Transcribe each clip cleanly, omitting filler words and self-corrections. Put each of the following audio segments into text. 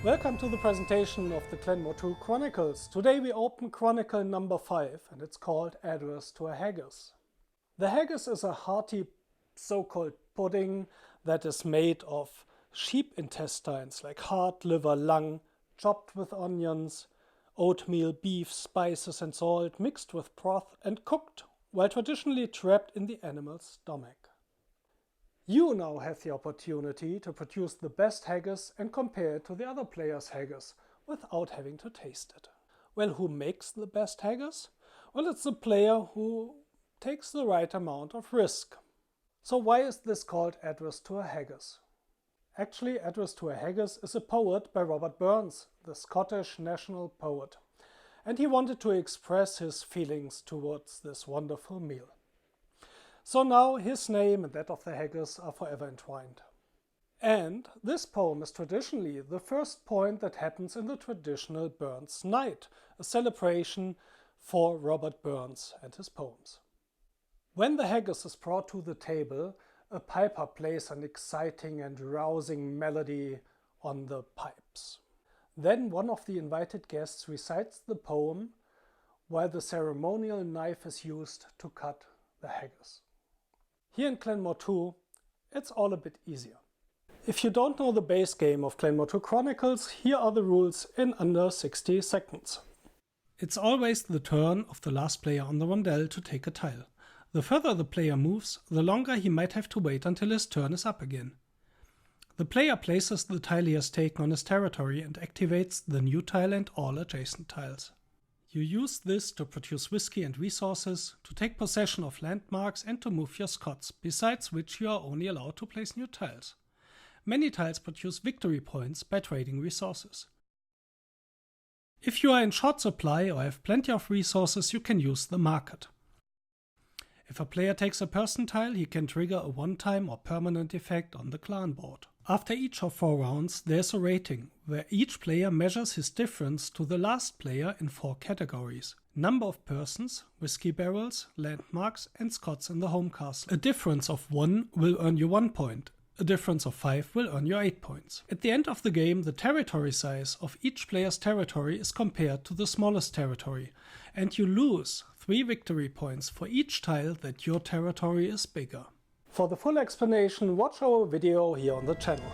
Welcome to the presentation of the Glen More II Chronicles. Today we open Chronicle number 5 and it's called Address to a Haggis. The haggis is a hearty so-called pudding that is made of sheep intestines like heart, liver, lung, chopped with onions, oatmeal, beef, spices and salt mixed with broth and cooked, while traditionally trapped in the animal's stomach. You now have the opportunity to produce the best haggis and compare it to the other player's haggis without having to taste it. Well, who makes the best haggis? Well, it's the player who takes the right amount of risk. So why is this called Address to a Haggis? Actually, Address to a Haggis is a poem by Robert Burns, the Scottish national poet. And he wanted to express his feelings towards this wonderful meal. So now his name and that of the haggis are forever entwined. And this poem is traditionally the first point that happens in the traditional Burns Night, a celebration for Robert Burns and his poems. When the haggis is brought to the table, a piper plays an exciting and rousing melody on the pipes. Then one of the invited guests recites the poem while the ceremonial knife is used to cut the haggis. Here in Glen More II, it's all a bit easier. If you don't know the base game of Glen More II Chronicles, here are the rules in under 60 seconds. It's always the turn of the last player on the rondel to take a tile. The further the player moves, the longer he might have to wait until his turn is up again. The player places the tile he has taken on his territory and activates the new tile and all adjacent tiles. You use this to produce whiskey and resources, to take possession of landmarks and to move your Scots, besides which you are only allowed to place new tiles. Many tiles produce victory points by trading resources. If you are in short supply or have plenty of resources, you can use the market. If a player takes a person tile, he can trigger a one-time or permanent effect on the clan board. After each of 4 rounds, there's a rating, where each player measures his difference to the last player in 4 categories. Number of persons, whiskey barrels, landmarks and Scots in the home castle. A difference of 1 will earn you 1 point. A difference of 5 will earn you 8 points. At the end of the game, the territory size of each player's territory is compared to the smallest territory, and you lose 3 victory points for each tile that your territory is bigger. For the full explanation, watch our video here on the channel.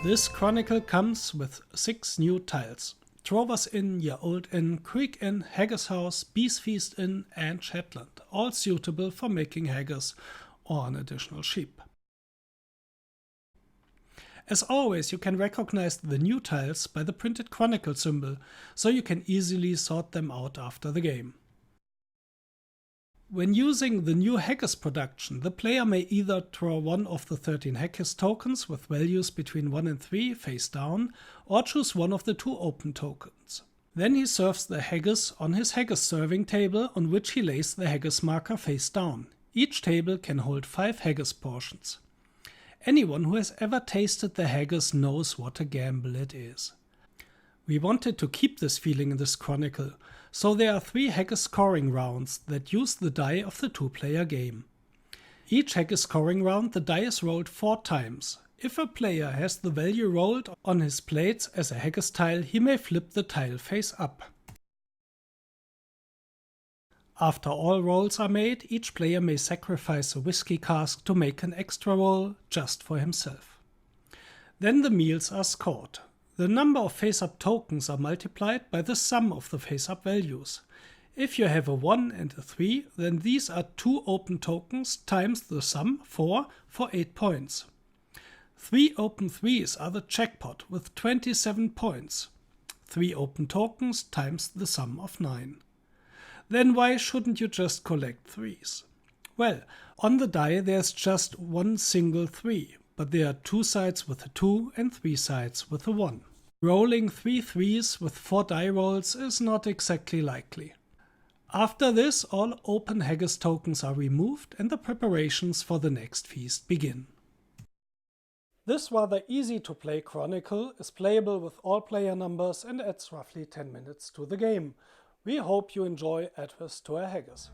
This Chronicle comes with 6 new tiles. Trover's Inn, Ye Old Inn, Creek Inn, Haggis House, Bees Feast Inn and Shetland, all suitable for making haggis or an additional sheep. As always, you can recognize the new tiles by the printed Chronicle symbol, so you can easily sort them out after the game. When using the new haggis production, the player may either draw one of the 13 haggis tokens with values between 1 and 3 face down, or choose one of the 2 open tokens. Then he serves the haggis on his haggis serving table, on which he lays the haggis marker face down. Each table can hold 5 haggis portions. Anyone who has ever tasted the haggis knows what a gamble it is. We wanted to keep this feeling in this Chronicle, so there are 3 haggis scoring rounds that use the die of the 2-player game. Each haggis scoring round, the die is rolled 4 times. If a player has the value rolled on his plates as a haggis tile, he may flip the tile face up. After all rolls are made, each player may sacrifice a whiskey cask to make an extra roll just for himself. Then the meals are scored. The number of face-up tokens are multiplied by the sum of the face-up values. If you have a 1 and a 3, then these are 2 open tokens times the sum 4 for 8 points. 3 open 3s are the jackpot with 27 points. 3 open tokens times the sum of 9. Then why shouldn't you just collect 3s? Well, on the die there's just one single 3. But there are 2 sides with a 2 and 3 sides with a 1. Rolling 3 3s with 4 die rolls is not exactly likely. After this, all open haggis tokens are removed and the preparations for the next feast begin. This rather easy to play Chronicle is playable with all player numbers and adds roughly 10 minutes to the game. We hope you enjoy Address to a Haggis.